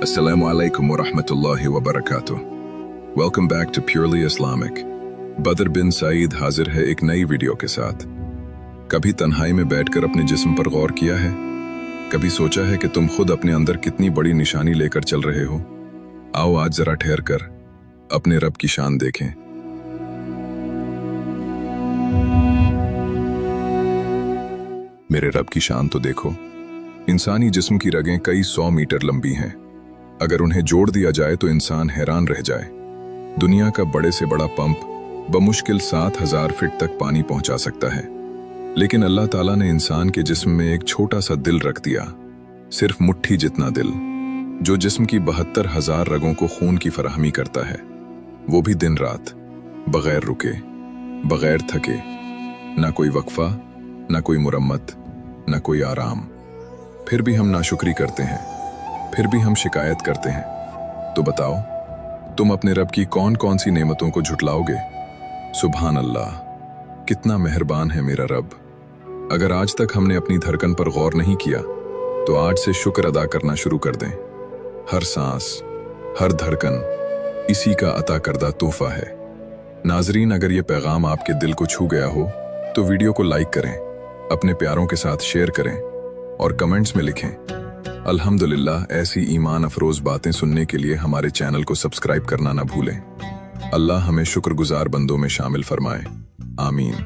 Assalamu alaikum wa rahmatullahi wa barakatuh. Welcome back to Purely Islamic. बदर बिन सईद हाजिर है एक नई वीडियो के साथ। कभी तन्हाई में बैठकर अपने जिस्म पर गौर किया है? कभी सोचा है कि तुम खुद अपने अंदर कितनी बड़ी निशानी लेकर चल रहे हो? आओ आज जरा ठहर कर अपने रब की शान देखें। मेरे रब की शान तो देखो। इंसानी जिस्म की रगें कई 100 मीटर लंबी हैं। अगर उन्हें जोड़ दिया जाए तो इंसान हैरान रह जाए। दुनिया का बड़े से बड़ा पंप बमुश्किल 7000 फीट तक पानी पहुंचा सकता है, लेकिन अल्लाह ताला ने इंसान के जिस्म में एक छोटा सा दिल रख दिया, सिर्फ मुट्ठी जितना दिल, जो जिस्म की 72,000 रगों को खून की फराहमी करता है, वो भी दिन रात, बगैर रुके, बगैर थके, ना कोई वक्फा, ना कोई मुरम्मत, ना कोई आराम। फिर भी हम नाशुक्री करते हैं, फिर भी हम शिकायत करते हैं। तो बताओ, तुम अपने रब की कौन कौन सी नेमतों को झुटलाओगे? सुभान अल्लाह, कितना मेहरबान है मेरा रब। अगर आज तक हमने अपनी धड़कन पर गौर नहीं किया, तो आज से शुक्र अदा करना शुरू कर दें। हर सांस, हर धड़कन इसी का अता करदा तोहफा है। नाजरीन, अगर ये पैगाम आपके दिल को छू गया हो तो वीडियो को लाइक करें, अपने प्यारों के साथ शेयर करें और कमेंट्स में लिखें अल्हम्दुलिल्लाह। ऐसी ईमान अफरोज बातें सुनने के लिए हमारे चैनल को सब्सक्राइब करना ना भूलें। अल्लाह हमें शुक्रगुजार बंदों में शामिल फरमाए। आमीन।